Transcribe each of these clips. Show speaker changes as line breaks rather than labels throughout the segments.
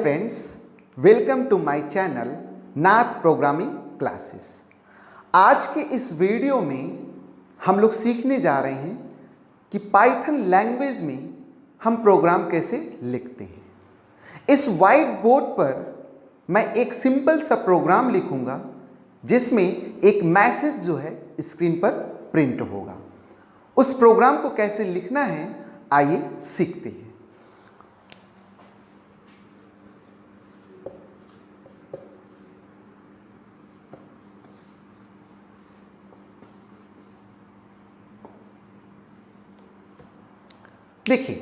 friends, welcome to my channel Nath programming classes. आज के इस वीडियो में हम लोग सीखने जा रहे हैं कि पाइथन लैंग्वेज में हम प्रोग्राम कैसे लिखते हैं। इस वाइट बोर्ड पर मैं एक सिंपल सा प्रोग्राम लिखूंगा जिसमें एक मैसेज जो है स्क्रीन पर प्रिंट होगा। उस प्रोग्राम को कैसे लिखना है आइए सीखते हैं। देखिए,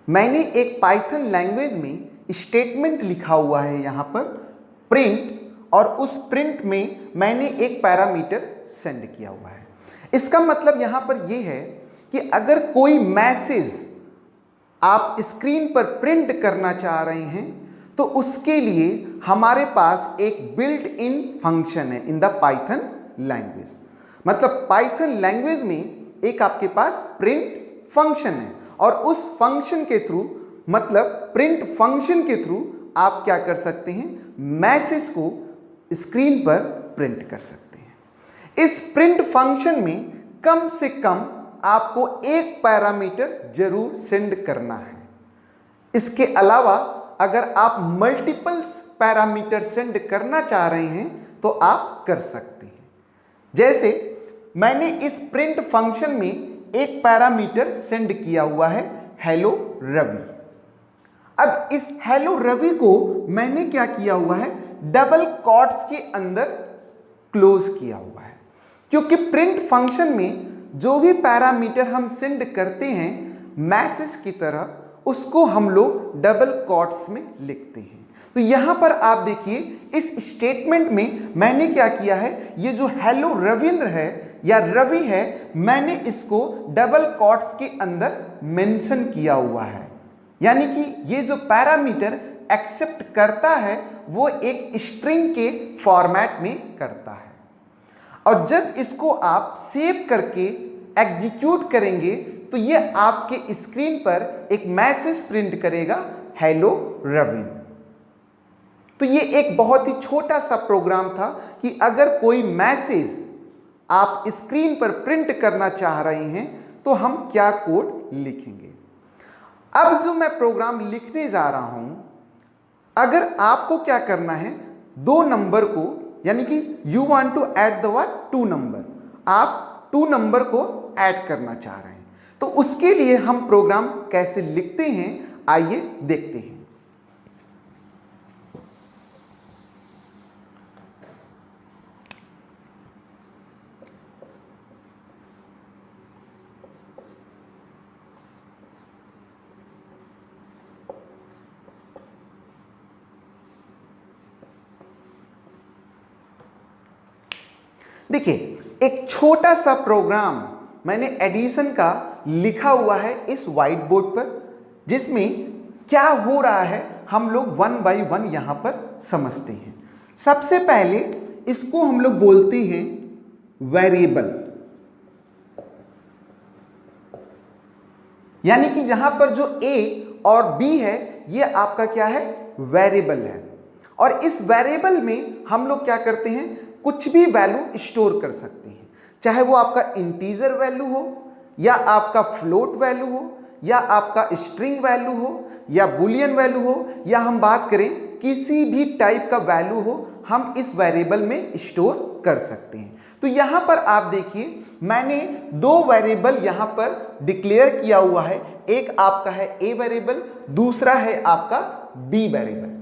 मैंने एक पाइथन लैंग्वेज में स्टेटमेंट लिखा हुआ है यहाँ पर प्रिंट, और उस प्रिंट में मैंने एक पैरामीटर सेंड किया हुआ है। इसका मतलब यहाँ पर यह है कि अगर कोई मैसेज आप स्क्रीन पर प्रिंट करना चाह रहे हैं तो उसके लिए हमारे पास एक बिल्ट इन फंक्शन है इन द पाइथन लैंग्वेज। मतलब पाइथन लैंग्वेज में एक आपके पास प्रिंट फंक्शन है और उस फंक्शन के थ्रू, मतलब प्रिंट फंक्शन के थ्रू आप क्या कर सकते हैं, मैसेज को स्क्रीन पर प्रिंट कर सकते हैं। इस प्रिंट फंक्शन में कम से कम आपको एक पैरामीटर जरूर सेंड करना है। इसके अलावा अगर आप मल्टीपल्स पैरामीटर सेंड करना चाह रहे हैं तो आप कर सकते हैं। जैसे मैंने इस प्रिंट फंक्शन में एक पैरामीटर सेंड किया हुआ है हेलो रवि। अब इस हेलो रवि को मैंने क्या किया हुआ है, डबल कोट्स के अंदर क्लोज किया हुआ है, क्योंकि प्रिंट फंक्शन में जो भी पैरामीटर हम सेंड करते हैं मैसेज की तरह, उसको हम लोग डबल कोट्स में लिखते हैं। तो यहां पर आप देखिए इस स्टेटमेंट में मैंने क्या किया है, ये जो हेलो रविंद्र है या रवि है, मैंने इसको डबल कोट्स के अंदर मेंशन किया हुआ है। यानी कि ये जो पैरामीटर एक्सेप्ट करता है वो एक स्ट्रिंग के फॉर्मेट में करता है, और जब इसको आप सेव करके एग्जीक्यूट करेंगे तो ये आपके स्क्रीन पर एक मैसेज प्रिंट करेगा हेलो रवि। तो ये एक बहुत ही छोटा सा प्रोग्राम था कि अगर कोई मैसेज आप स्क्रीन पर प्रिंट करना चाह रहे हैं तो हम क्या कोड लिखेंगे। अब जो मैं प्रोग्राम लिखने जा रहा हूं, अगर आपको क्या करना है, दो नंबर को, यानी कि you want to add the what, two number, आप टू नंबर को ऐड करना चाह रहे हैं, तो उसके लिए हम प्रोग्राम कैसे लिखते हैं आइए देखते हैं। देखिए, एक छोटा सा प्रोग्राम मैंने एडिशन का लिखा हुआ है इस व्हाइट बोर्ड पर, जिसमें क्या हो रहा है हम लोग वन बाय वन यहां पर समझते हैं। सबसे पहले इसको हम लोग बोलते हैं वेरिएबल, यानी कि यहां पर जो ए और बी है ये आपका क्या है, वेरिएबल है। और इस वेरिएबल में हम लोग क्या करते हैं, कुछ भी वैल्यू स्टोर कर सकते हैं, चाहे वो आपका इंटीजर वैल्यू हो या आपका फ्लोट वैल्यू हो या आपका स्ट्रिंग वैल्यू हो या बुलियन वैल्यू हो, या हम बात करें किसी भी टाइप का वैल्यू हो, हम इस वेरिएबल में स्टोर कर सकते हैं। तो यहां पर आप देखिए मैंने दो वेरिएबल यहां पर डिक्लेयर किया हुआ है, एक आपका है ए वेरिएबल, दूसरा है आपका बी वेरिएबल।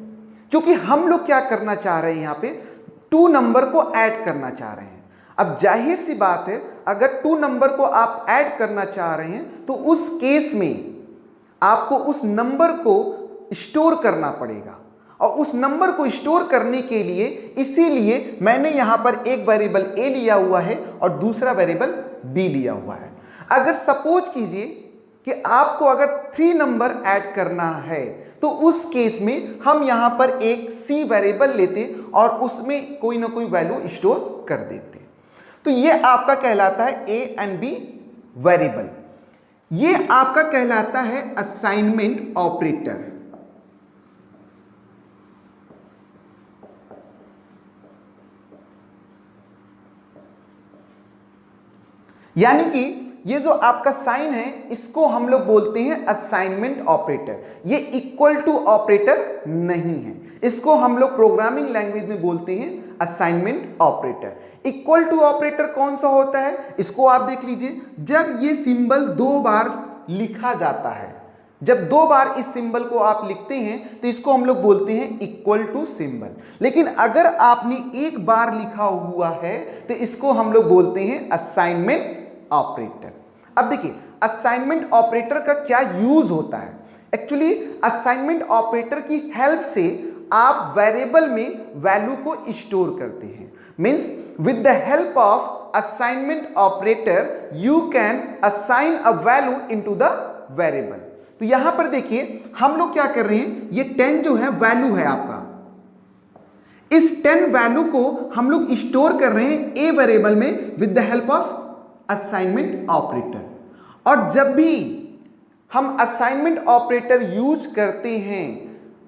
क्योंकि हम लोग क्या करना चाह रहे हैं, यहां पे टू नंबर को ऐड करना चाह रहे हैं। अब जाहिर सी बात है, अगर टू नंबर को आप ऐड करना चाह रहे हैं तो उस केस में आपको उस नंबर को स्टोर करना पड़ेगा, और उस नंबर को स्टोर करने के लिए इसीलिए मैंने यहां पर एक वेरिएबल ए लिया हुआ है और दूसरा वेरिएबल बी लिया हुआ है। अगर सपोज कीजिए कि आपको अगर 3 नंबर ऐड करना है तो उस केस में हम यहां पर एक सी वेरिएबल लेते और उसमें कोई ना कोई वैल्यू स्टोर कर देते। तो ये आपका कहलाता है ए एंड बी वेरिएबल। ये आपका कहलाता है असाइनमेंट ऑपरेटर। यानी कि ये जो आपका साइन है इसको हम लोग बोलते हैं असाइनमेंट ऑपरेटर। ये इक्वल टू ऑपरेटर नहीं है, इसको हम लोग प्रोग्रामिंग लैंग्वेज में बोलते हैं assignment operator. Equal to operator कौन सा होता है, इसको आप देख लीजिए। जब ये सिंबल 2 बार लिखा जाता है, जब 2 बार इस सिंबल को आप लिखते हैं तो इसको हम लोग बोलते हैं इक्वल टू सिंबल। लेकिन अगर आपने 1 बार लिखा हुआ है तो इसको हम लोग बोलते हैं असाइनमेंट ऑपरेटर। अब देखिए असाइनमेंट ऑपरेटर का क्या यूज होता है। एक्चुअली असाइनमेंट ऑपरेटर की हेल्प से आप वेरिएबल में वैल्यू को स्टोर करते हैं। Means with the help of assignment operator you can assign a value into the variable. तो यहां पर देखिए हम लोग क्या कर रहे हैं, ये 10 जो है वैल्यू है आपका, इस 10 वैल्यू को हम लोग स्टोर कर रहे हैं ए वेरिएबल में with the help of assignment operator. और जब भी हम असाइनमेंट ऑपरेटर यूज करते हैं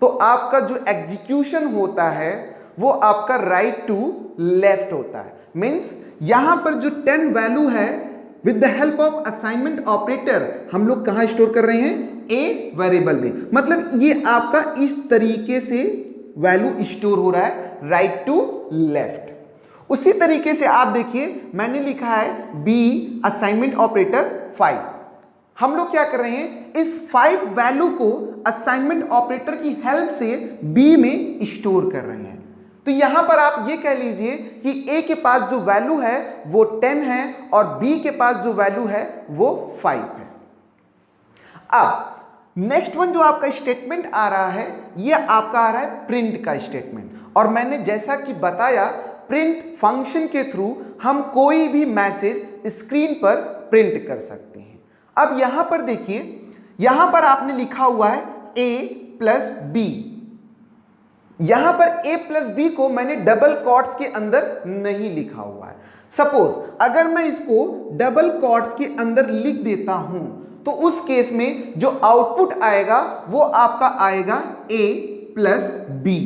तो आपका जो एग्जीक्यूशन होता है वो आपका राइट टू लेफ्ट होता है। मींस यहां पर जो 10 वैल्यू है with the help of assignment operator हम लोग कहां स्टोर कर रहे हैं, ए वेरिएबल में। मतलब ये आपका इस तरीके से वैल्यू स्टोर हो रहा है राइट टू लेफ्ट। उसी तरीके से आप देखिए मैंने लिखा है बी असाइनमेंट ऑपरेटर 5। हम लोग क्या कर रहे हैं, इस 5 वैल्यू को असाइनमेंट ऑपरेटर की हेल्प से बी में स्टोर कर रहे हैं। तो यहां पर आप ये कह लीजिए कि ए के पास जो वैल्यू है वो 10 है और बी के पास जो वैल्यू है वो 5 है। अब नेक्स्ट वन जो आपका स्टेटमेंट आ रहा है ये आपका आ रहा है प्रिंट का स्टेटमेंट। और मैंने जैसा कि बताया प्रिंट फंक्शन के थ्रू हम कोई भी मैसेज स्क्रीन पर प्रिंट कर सकते हैं। अब यहां पर देखिए, यहां पर आपने लिखा हुआ है a प्लस बी। यहां पर a प्लस बी को मैंने डबल कॉट्स के अंदर नहीं लिखा हुआ है। सपोज अगर मैं इसको डबल कॉट्स के अंदर लिख देता हूं तो उस केस में जो आउटपुट आएगा वो आपका आएगा a प्लस बी।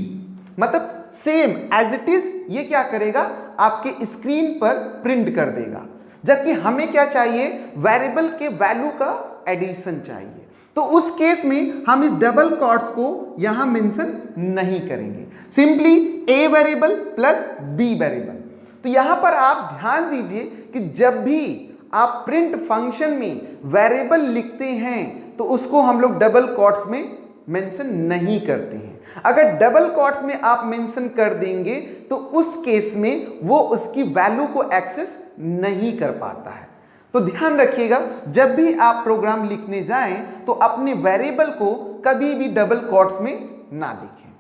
मतलब सेम एज इट इज ये क्या करेगा, आपके स्क्रीन पर प्रिंट कर देगा। जबकि हमें क्या चाहिए, वेरिएबल के वैल्यू का एडिशन चाहिए। तो उस केस में हम इस डबल कॉट्स को यहां मेंशन नहीं करेंगे, simply A variable plus B variable. तो यहां पर आप ध्यान दीजिए कि जब भी आप प्रिंट फंक्शन में वेरिएबल लिखते हैं तो उसको हम लोग डबल कॉट्स में मेंशन नहीं करते हैं। अगर डबल कॉट्स में आप मेंशन कर देंगे तो उस केस में वो उसकी वैल्यू को एक्सेस नहीं कर पाता है। तो ध्यान रखिएगा जब भी आप प्रोग्राम लिखने जाएं तो अपने वेरिएबल को कभी भी डबल कॉट्स में ना लिखें।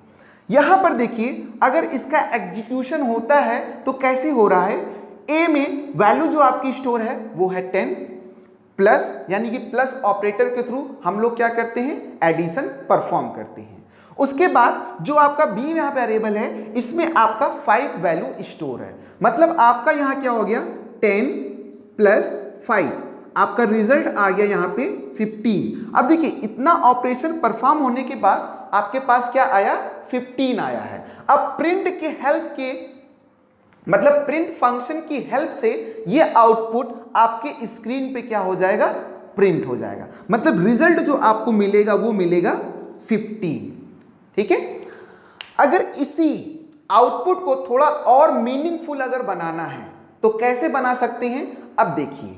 यहां पर देखिए अगर इसका एग्जीक्यूशन होता है तो कैसे हो रहा है, ए में वैल्यू जो आपकी स्टोर है वो है 10 प्लस, यानी कि प्लस ऑपरेटर के थ्रू हम लोग क्या करते हैं, एडिशन परफॉर्म करते हैं। उसके बाद जो आपका बी यहाँ वेरिएबल है इसमें आपका 5 वैल्यू स्टोर है। मतलब आपका यहाँ क्या हो गया, 10 प्लस 5, आपका रिजल्ट आ गया यहाँ पे 15। अब देखिए इतना ऑपरेशन परफॉर्म होने के बाद आपके पास क्या आया, 15 आया है। अब प्रिंट के हेल्प के मतलब प्रिंट फंक्शन की हेल्प से ये आउटपुट आपके स्क्रीन पे क्या हो जाएगा, प्रिंट हो जाएगा। मतलब रिजल्ट जो आपको मिलेगा वो मिलेगा 15। ठीक है। अगर इसी आउटपुट को थोड़ा और मीनिंगफुल अगर बनाना है तो कैसे बना सकते हैं, अब देखिए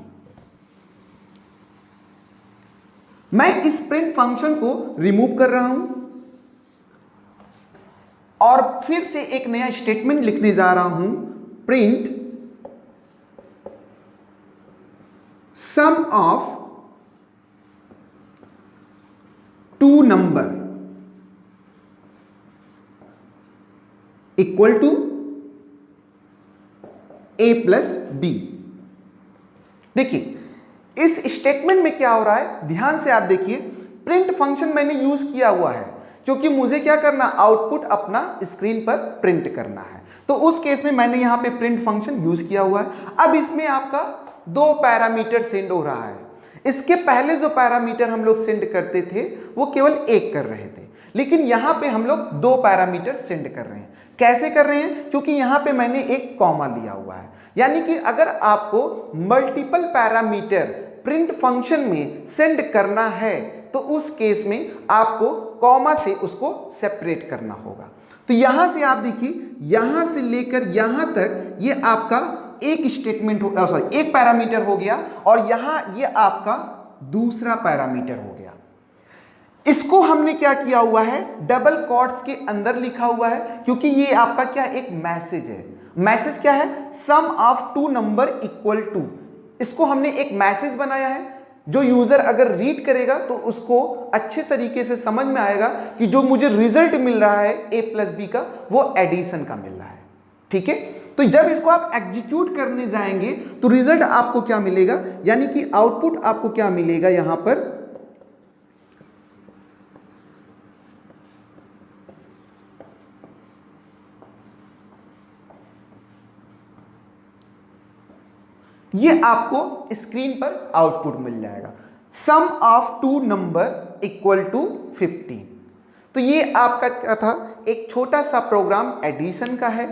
मैं इस प्रिंट फंक्शन को रिमूव कर रहा हूं और फिर से एक नया स्टेटमेंट लिखने जा रहा हूं, print sum of 2 number equal to A plus B. देखिए इस स्टेटमेंट में क्या हो रहा है, ध्यान से आप देखिए, प्रिंट फंक्शन मैंने यूज किया हुआ है क्योंकि मुझे क्या करना, आउटपुट अपना स्क्रीन पर प्रिंट करना है। तो उस केस में मैंने यहां पे प्रिंट फंक्शन यूज किया हुआ है। अब इसमें आपका 2 पैरामीटर सेंड हो रहा है। इसके पहले जो पैरामीटर हम लोग सेंड करते थे वो केवल 1 कर रहे थे, लेकिन यहां पे हम लोग 2 पैरामीटर सेंड कर रहे हैं। कैसे कर रहे हैं, क्योंकि यहां पे मैंने एक कॉमा लिया हुआ है। यानी कि अगर आपको मल्टीपल पैरामीटर प्रिंट फंक्शन में सेंड करना है तो उस केस में आपको कॉमा से उसको सेपरेट करना होगा। तो यहां से आप देखिए, यहां से लेकर यहां तक ये आपका एक स्टेटमेंट हो, सॉरी एक पैरामीटर हो गया, और यहां ये आपका दूसरा पैरामीटर हो गया। इसको हमने क्या किया हुआ है, डबल कोट्स के अंदर लिखा हुआ है, क्योंकि ये आपका क्या एक मैसेज है। मैसेज क्या है, sum of two number equal to. इसको हमने एक मैसेज बनाया है, जो यूजर अगर रीड करेगा तो उसको अच्छे तरीके से समझ में आएगा कि जो मुझे रिजल्ट मिल रहा है a प्लस बी का, वो एडिशन का मिल रहा है। ठीक है, तो जब इसको आप एग्जीक्यूट करने जाएंगे तो रिजल्ट आपको क्या मिलेगा, यानी कि आउटपुट आपको क्या मिलेगा, यहां पर ये आपको स्क्रीन पर आउटपुट मिल जाएगा, sum of two number equal to 15। तो ये आपका क्या था, एक छोटा सा प्रोग्राम एडिशन का है,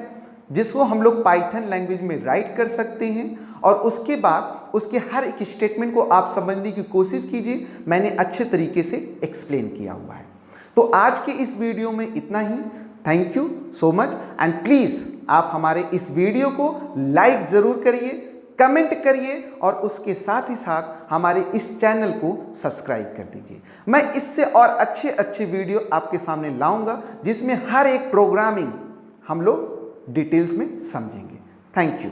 जिसको हम लोग पाइथन लैंग्वेज में राइट कर सकते हैं, और उसके बाद उसके हर एक स्टेटमेंट को आप समझने की कोशिश कीजिए। मैंने अच्छे तरीके से एक्सप्लेन किया हुआ है। तो आज के इस वीडियो में इतना ही। Thank you so much, and please आप हमारे इस वीडियो को लाइक ज़रूर करिए, कमेंट करिए, और उसके साथ ही साथ हमारे इस चैनल को सब्सक्राइब कर दीजिए। मैं इससे और अच्छे अच्छे वीडियो आपके सामने लाऊंगा, जिसमें हर एक प्रोग्रामिंग हम लोग डिटेल्स में समझेंगे। Thank you.